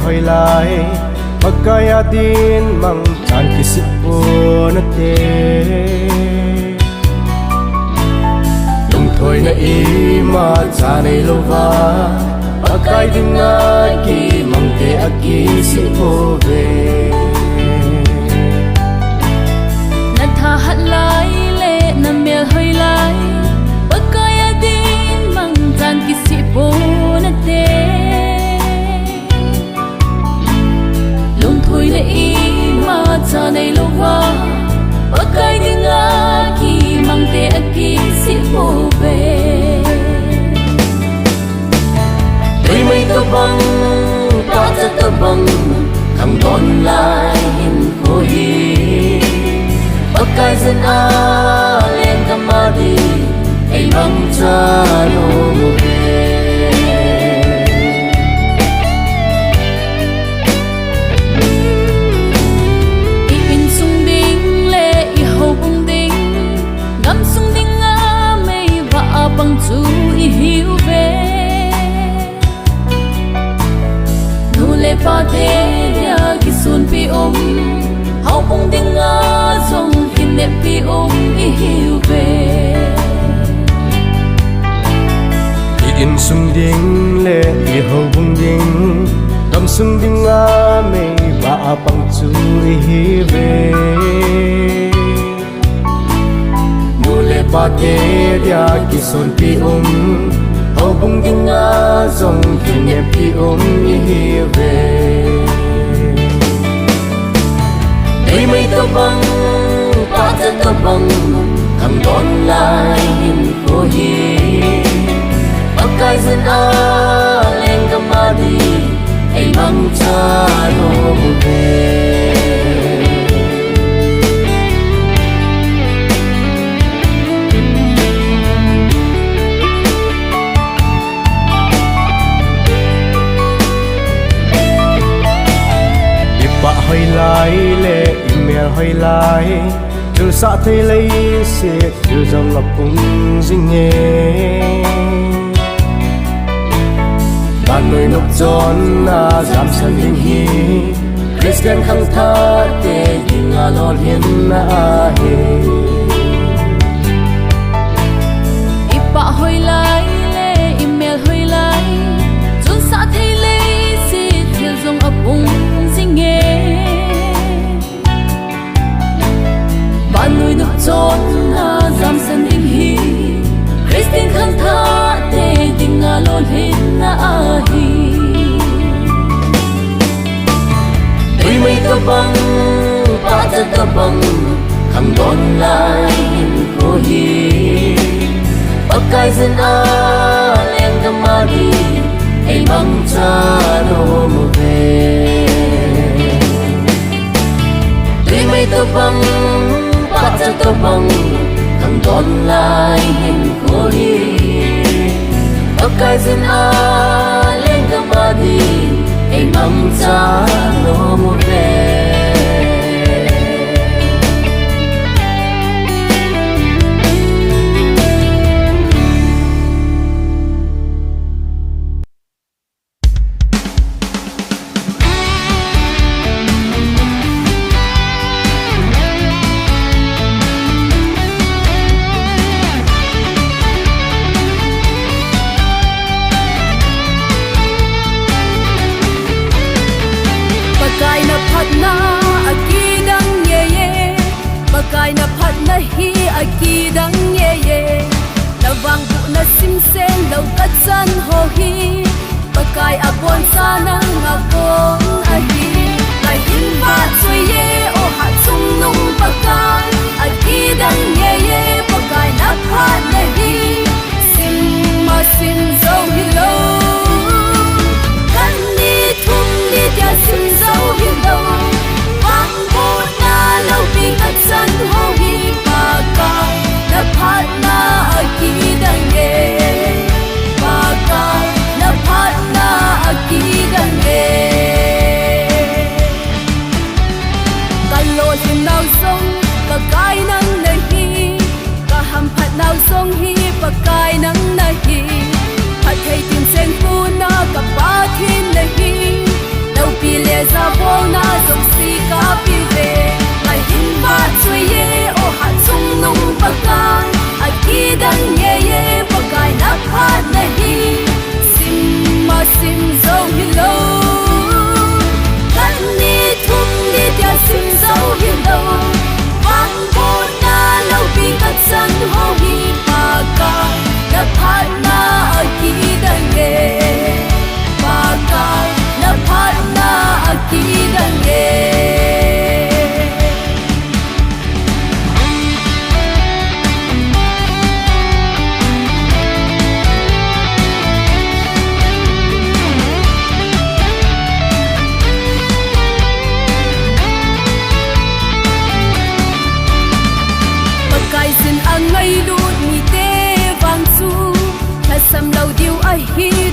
Hoi lai pagkaya din mang chan kisip po na te lung thôi na ima chanay lova pagkay din nga ki mang te aki si po ve nathahat lai le na mel hoi lai pagkaya din mang chan kisip po na te thôi na ima chanay lova pagkay din nga ki mang te aki si po ve tuy may tabang ta tabang khang don lai hin ko hi pagkay dân a lên kamadi ay mang chano mo ve bằng chú ý hiểu về nu lệ pa thế ya ki sun pi hậu bông đinh nga songkin đẹp pi ý hiểu về in sung ding lệ i hậu bông đinh cầm sung ding nga mây ba bằng chú ý hiểu về ba te dia ki son pi hau bung ding nga zong ki ne pi ni hi ve ei mai to bang pa ta bang kham don lai hin ko hi pakai dân a lên kamadi ei mang cha no mu ve hoi lai le email hoi lai từ xa thấy lấy xe từ dòng ngập cùng dinh nghe bạn nơi nộp giòn na giảm sân linh hi Christian khăng tha te kinh a lo hiền na he ipa hoi lai le email hoi lai từ xa thấy lấy xe từ dòng ngập cùng dinh nghe bạn nuôi nụ trốn na giảm sân im hi Christine khăng tha te tình nga lon hết na hi tuy mấy ta băng pa ta băng kham don lai hin ko hi pakai dân a lên kamadi ay mang cha no mo ve tuy mấy ta băng ta bang khang don lai hin ko hi pakai dân a lên kamadi ay mang cha no mo ve akidang ye lawang bu na simsen law kat san ho hi pakai abon sana ngako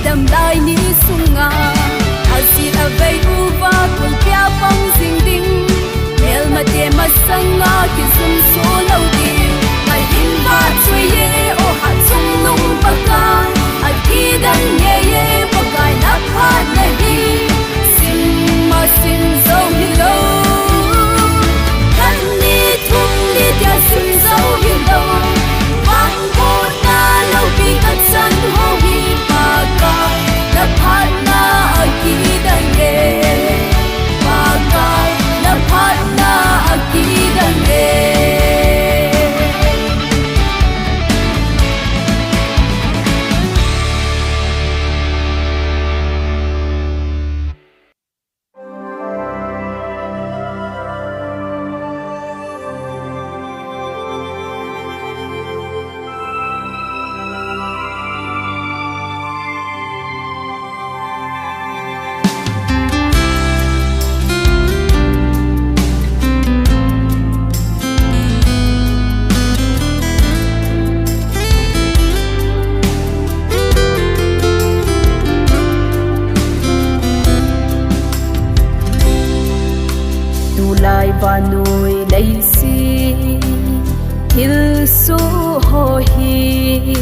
đầm đai ní sung ngà asi a vei uva kun pia phong ding ding mel ma te ma sang ngà ki zum so lâu đi mai hin va chui ye o ha chung nung pa ka a ki dan ye ye pa kai na pha na hi sim ma sim zo hi lo kan ni thung ni dia sim zo hi lo vang bo na lo bi ka san ho hi pa ka na pha na a ki dan ye pa ka na pha na a ki dan ye lai và nuôi lấy si hil su ho hi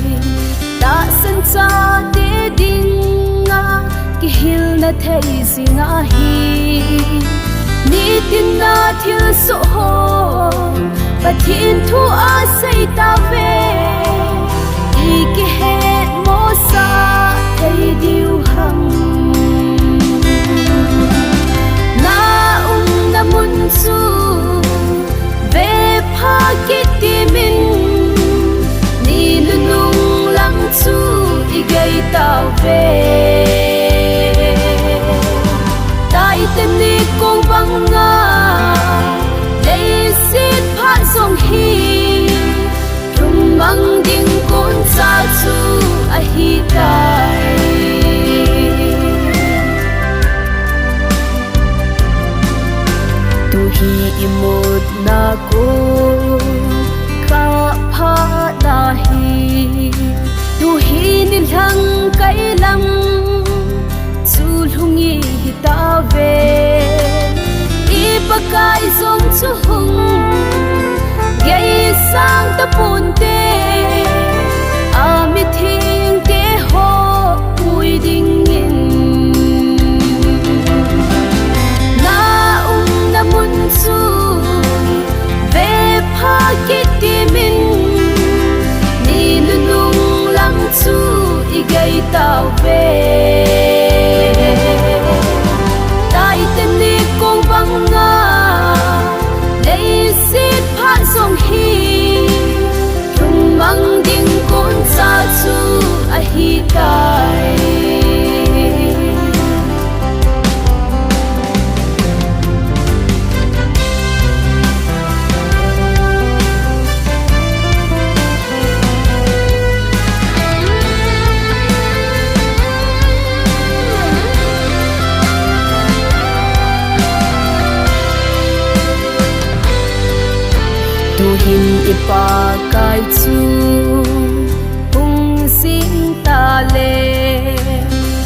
ta san cha de ding na ki hil na thei zinga hi ni tin na thil su ho pa thin thu a sei ta ve i ki het mo sa thei diu hang na mun su ve pha ki ti min ni nung lang su i gai tao ve tai tem ni kong bang nga lấy sit pha song hi rum mang ding kon sa su a hi tai hi imut na ko ka pha na hi tu hi ni lang kai lam chu lungi hi ta ve i pa kai som chu hung gai sang ta pun te a mi thing te ho ui ding in mun su ve pha ki ti min ni nung lang su i gai tao ve tai tem ni kong bang nga lấy sit pha song hi rum mang ding kon sa su a hi tai hin ipa kai chu hung sin ta le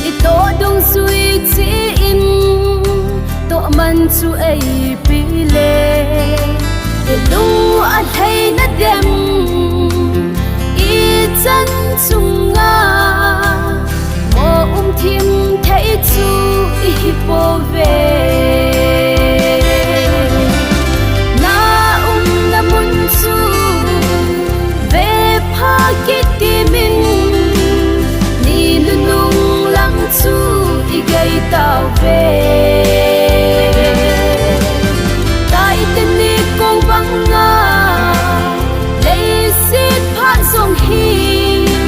i to dong sui chi in to man chu ai pi le e lu a thai na dem i chan chung nga mo thim thai chu i po ve ki ti min ni nung lang chu i gai tao ve tai ten ni kong bang nga lấy sit pha song hi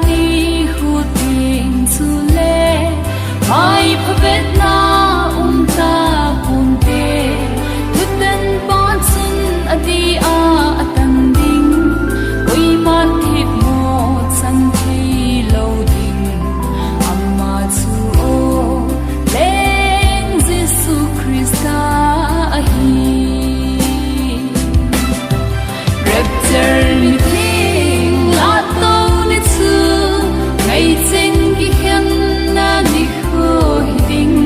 đi hụt tình zu lệ mai phật vết na ta buồn tê thức đến bón xuân đi tăng đinh ôi man thiệp một sân thi lâu đình amma chu ô lên Giêsu Christa hi rapture mi thing la tâu ni chu ngày trên cái khen na ni khô ding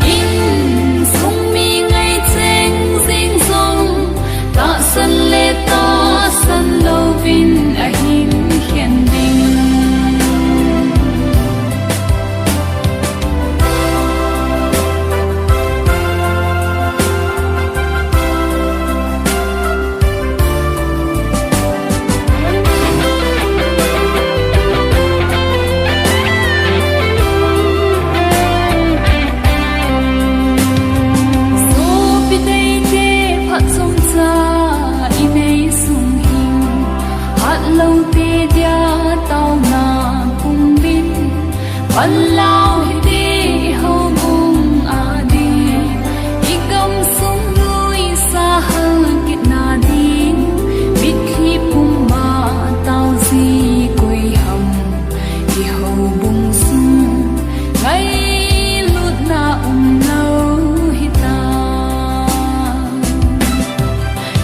in sung mi ngày trên ding song ta san le ta san lâu vin a hin khen ding lâu tê dia tao na cùng bin ban lao đi hầu mùng đi đi gom sung núi xa hơn kít na đi biết khi bung ma tao gì quay hầm đi hầu bung sung ngay lút na lâu hita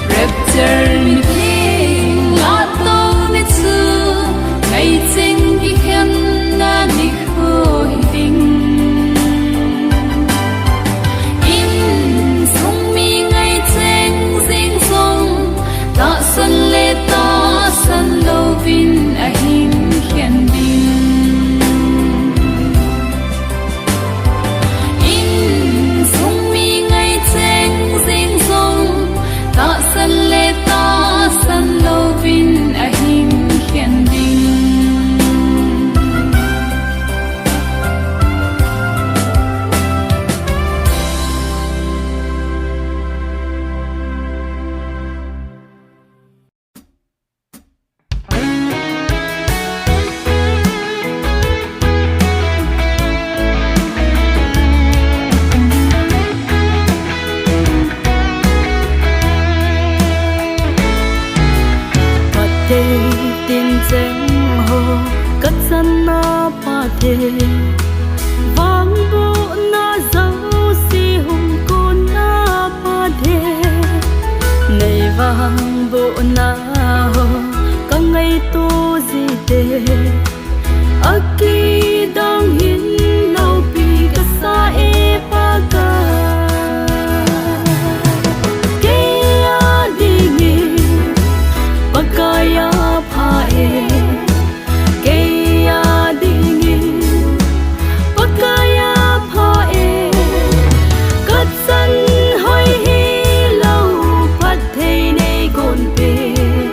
rapture mi ngày trên cái khen na đi khơi đình in sông mi ngày trên dinh sông ta sân lê ta sân lâu vin a hin khen đình in sông mi ngày trên dinh sông ta sân lê ta sân lâu vin a hin khen đình tin chân hồ cất dân na pa thề vang bộ na dấu si hùng con na pa thề này vang bộ na hồ cả ngày tu gì tề aki đang hiến lâu pi cả sa e pa ka Pakaya pae, kaya dingin. Pakaya pae, katsan hoy hilaw patay nay gon pe.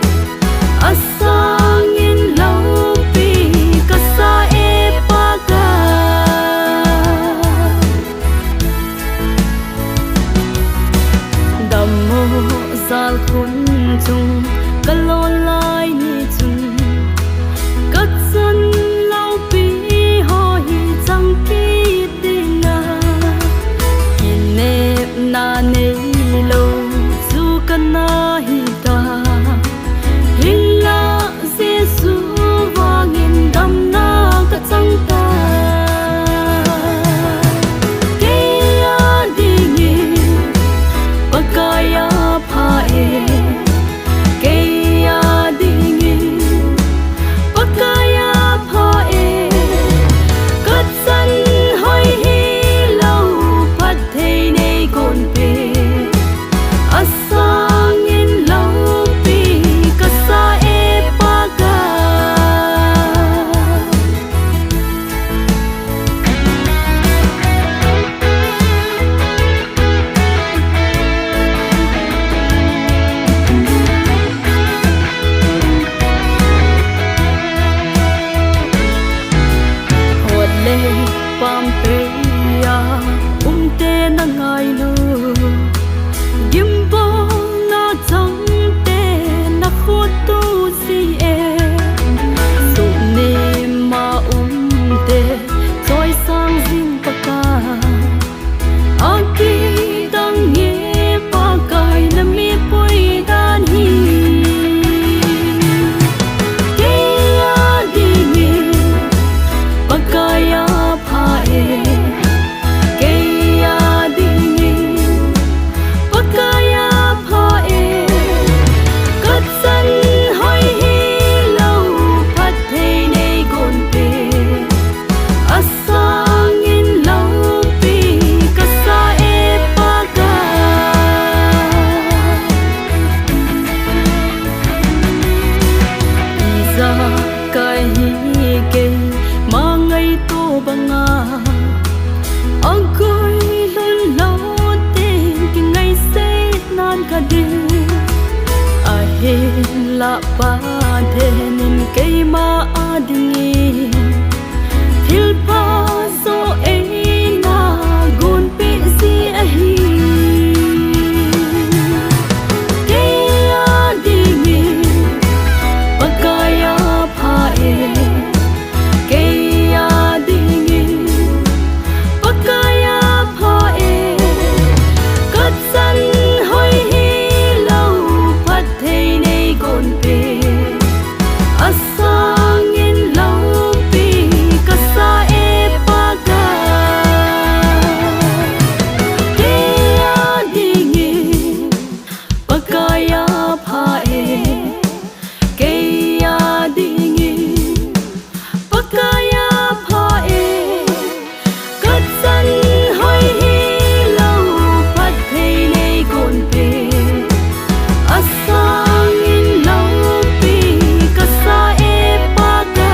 cây ma adingi thil pa so e na gun pi si a hi cây adingi pakaya pha e cây adingi pakaya pha e kat san hoi hi lâu phát thei nei gon pe asangin lâu pi kasa e paga kaya dingi pakaya pha e kaya dingi pakaya pha e kat san hoi hi lâu phát thei nei gon pe asangin lâu pi kasa e paga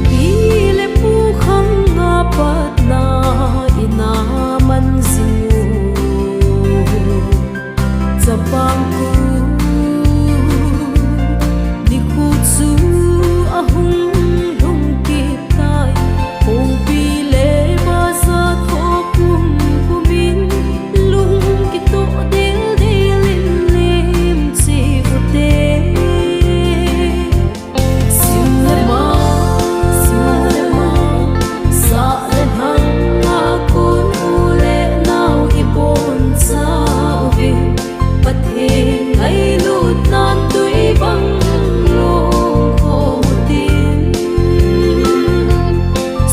Pile pu khang nga pat na ina man zingu zapang ku di khu chu ahung hung ki tai hung pile ba sa tho kum kumin lung ki to del del lim chi ute Silema, sa lên hang akun ule nau ibon sa vi pat he ngai lut nan tui bang long ko tin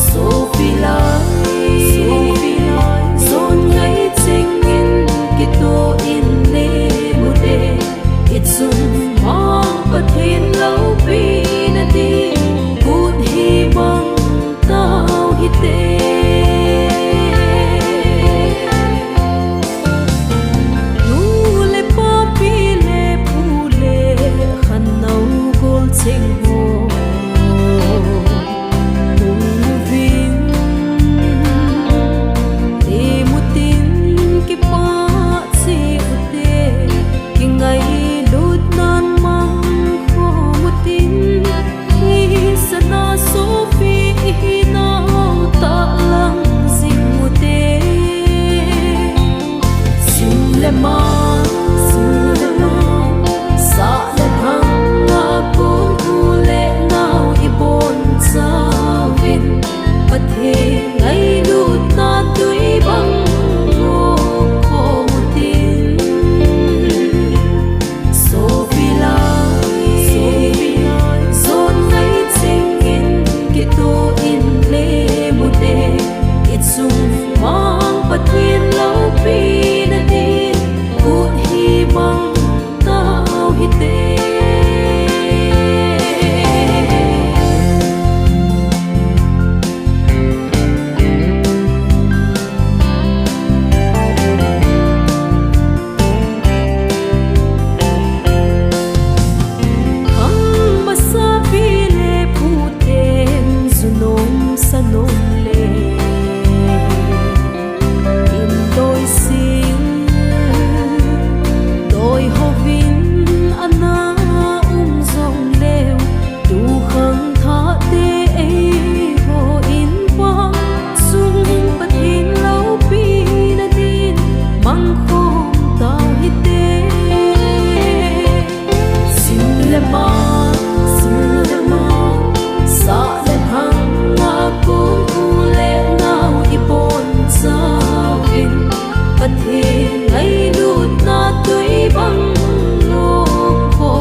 so pilai son ngai ching in ki to in le mu de it sum mang pat hin lâu pi na ti gut hi bang tao hi te nu le pa pi le pu le khan nau gol ching ho tung vin e mutin ki pa si ute ki ngai lut nan mang kho mutin hi sana so fi hi nau ta lang sing mute Silema, sa lên hang akun ule nau ibon sa vin pat he ngai lut na tui bang long ko tin so pilai son ngai ching in ki to in le mu de it sum mang pat hin lâu pi na tin gut hi bang tao hi te Ang basa pile puten sunom sanom le in đôi xinh đôi ho vin ana rong leo tu khang tha te ei ho in pa sung pat hin lâu pi na tin mang khom tao hi te Silema, sa lên hang akun ule nau ibon sa vin pat he ngai lut na tui bang long ko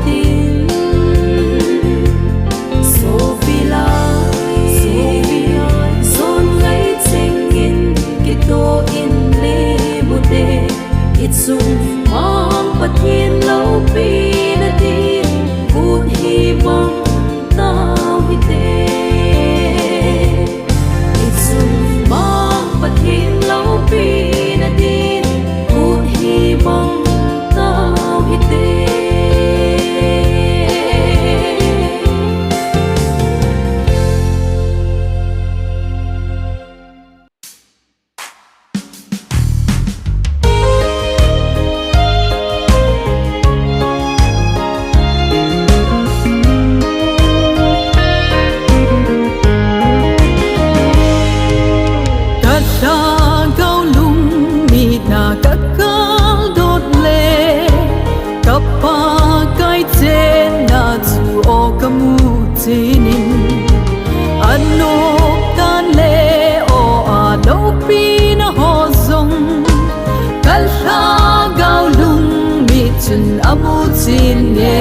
tin so pilai son ngai ching in ki to in le mu de it sum mang pat hin lâu pi na tin gut hi bang tao hi te it sum mang pi na ho zong kal ha gao lung mi chun amu chin ye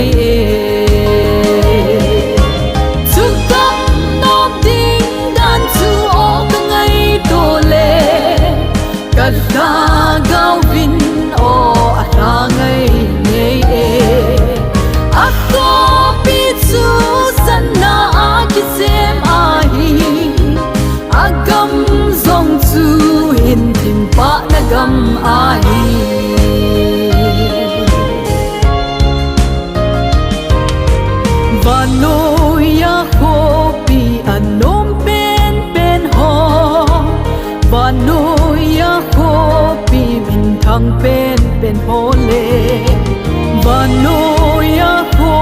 chu kam nom ding dan chu o ka ngai to le kal ha gao vin o a ra ngai ye a ko pi chu san na a ki sem a hi agam zong chu hin tim pa na gam a hi vanoya ho pi anom pen pen ho vanoya ho pi min thang pen pen ho le vanoya ho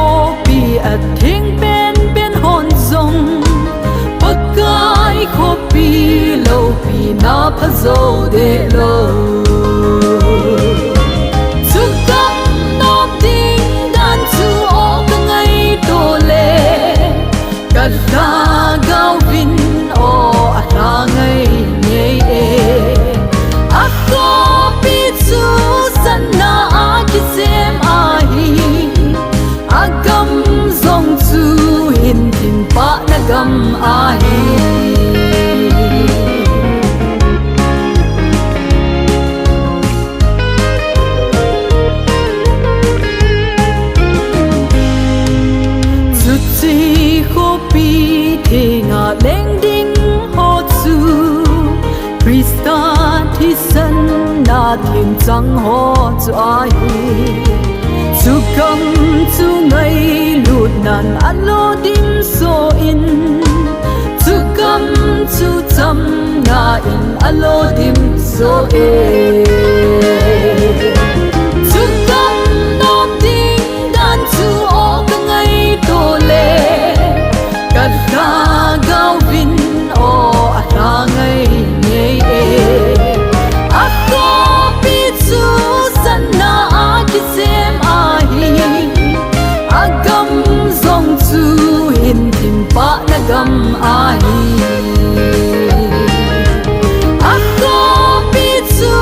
pi a thing pen pen hon zong pakai ho pi lo pi na pha zo de lo chu kam nom ding dan chu o ka ngai to le ka la gao vin o a ra ngai ye a ko pi chu san na a ki sem a hi a gam zong chu hin tim pa na gam a hi nga leng ding ho chu Krista thi san na thiên chang ho chu ai chu kam chu ngai lut nan alo dim so in chu kam chu cham nga in alo dim so e chu kam nom ding dan chu o ka ngai to le ka la gao vin o a ra ngai ye a ko pi chu san na a ki sem a hi a gam zong chu hin tim pa na gam a hi a ko pi chu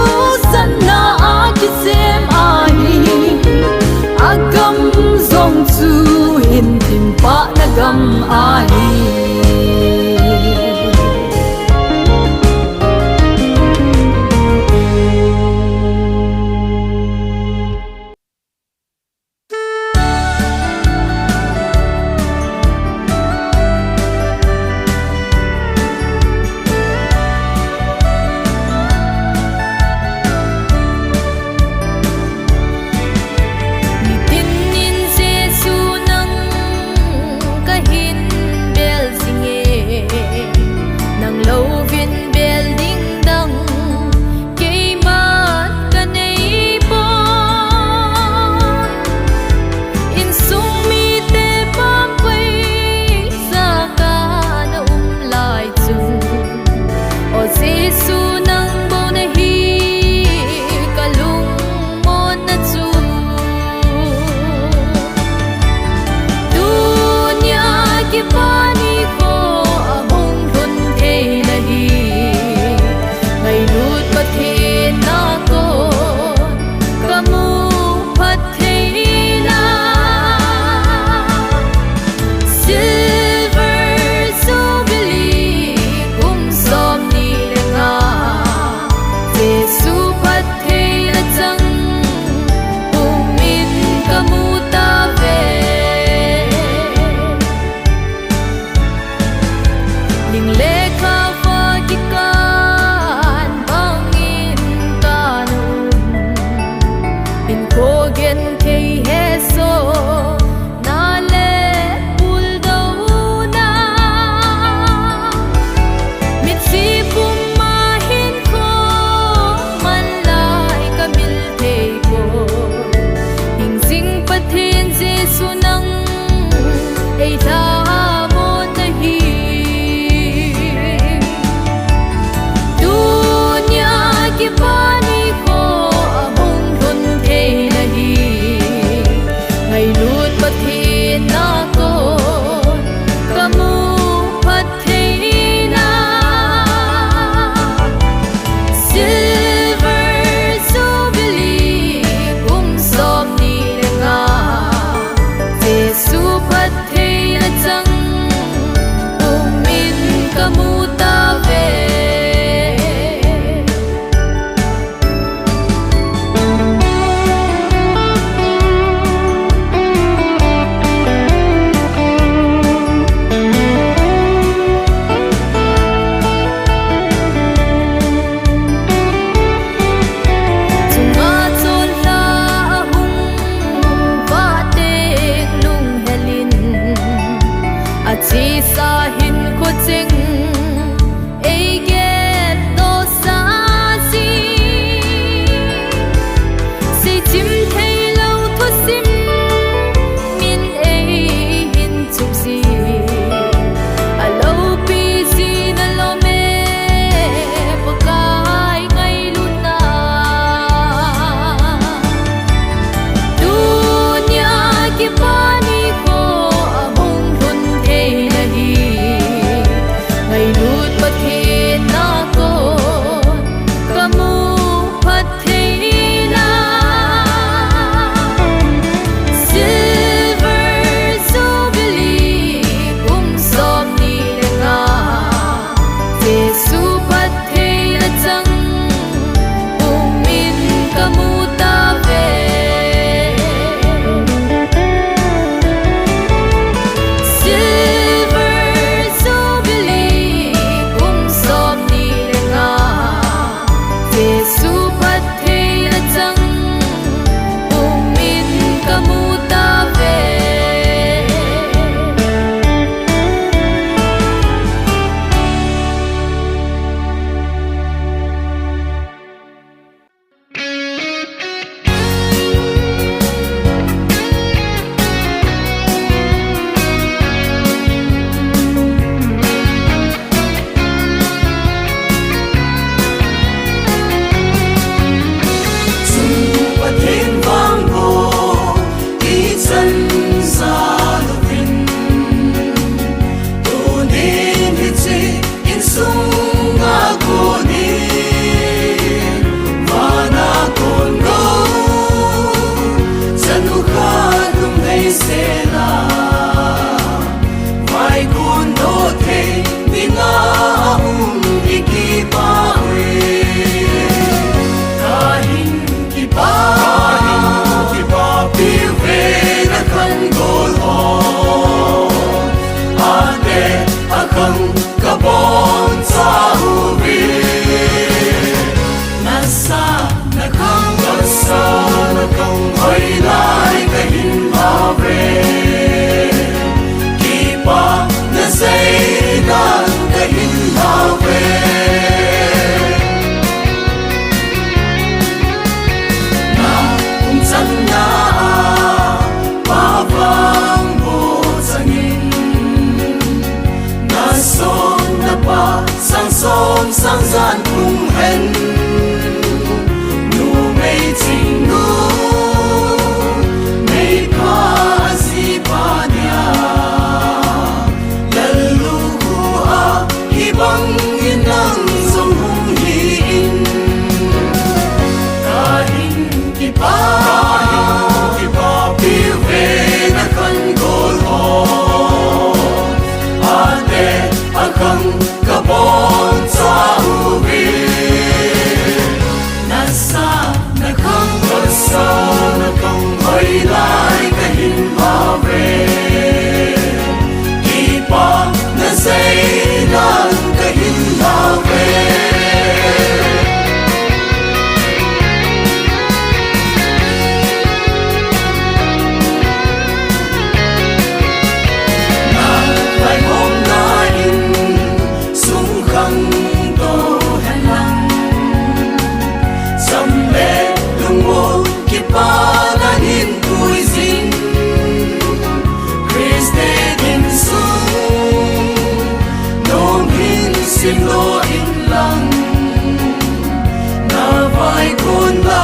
khôn la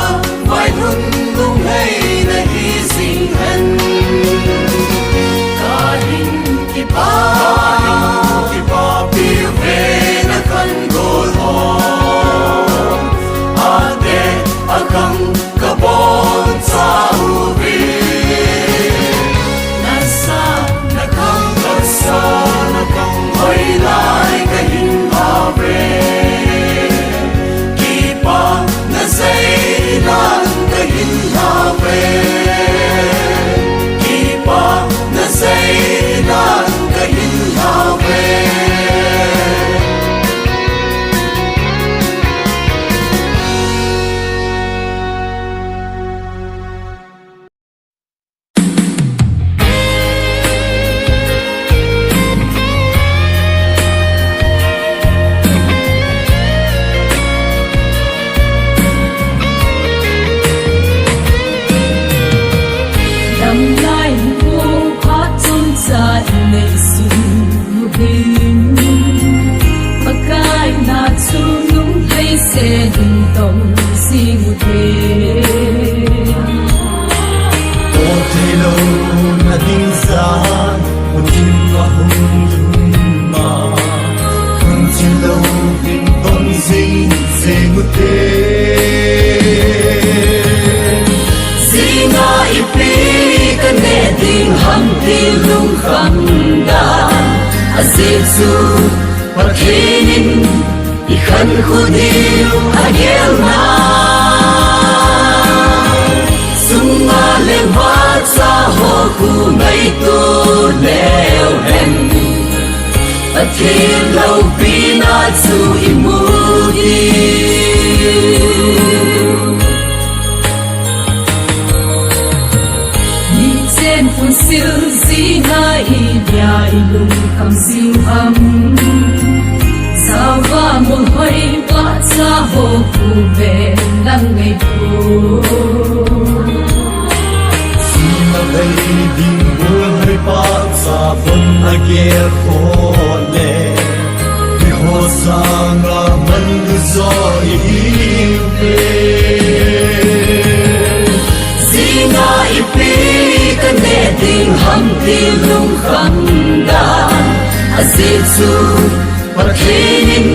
vai hun lung hay na hi sing hen ka hin ki pa pi ve na kan gol ho ate akang kabon sa ubi nasa nakang kasa nakang hoy lai ka hin ave kipa na say lan ka hin ave kipa na say lan ka hin ave đầm lai buông khót trong dài lệ sương hình bagai na chu nung hay sẽ đình tông riêng về o te lo na ding sa o tin ma hung dun ma hung tin lo ding tong sing se mu te singa ipi kan ne ding ham ti lung kham da azizu pakhinin ikhan khudiu agel na sunga le wat sa ho ku mai tu leo hen pathin lau pina chu imudi trên phun siêu dĩ hai nhà lùng cầm siêu âm sao va một hơi toát ra hồ phù về lăng ngày buồn sina dai ding buông hai pa sa von ager khole mi ho sanga man zo ive sina ipi kan ne ding ham ti lung kham da azizu pakhinin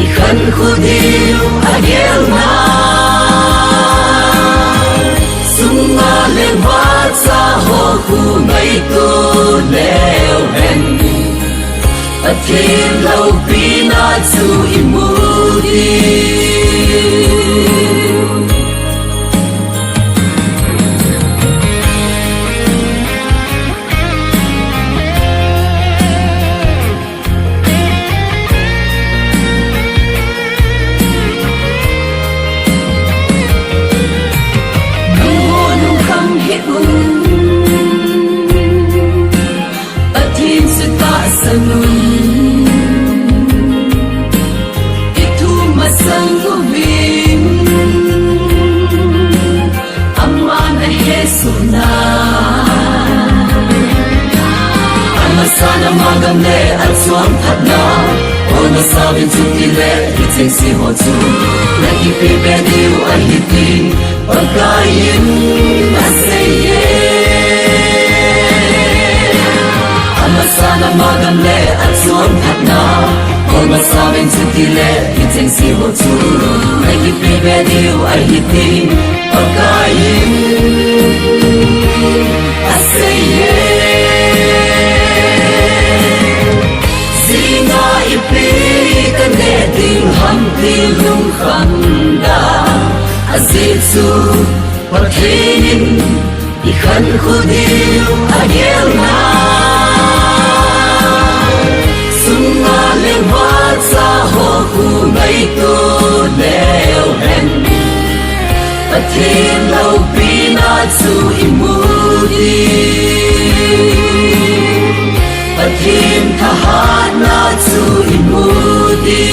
ikhan khudiu agel na sunga le wat sa ho ku mai tu leo hen pathin lau pina chu imudi Pathin su ta sanun itu masangu vim amana hesuna amasana magam le al suam phatna ona sabin chuti le hiteng si ho chu lagi pe be diu a hitin pagayin asaye amasana magam le at suam phatna kon masawin chuti le hiteng si ho chu lagi pe be diu a hitin pagayin asaye singa ipi kan ne ding ham ti lung kham da azizu pakhinin ikhan khudiu agel na sunga le wat sa ho ku mai tu leo hen pathin lau pina chu imudi pathin thahat na chu imudi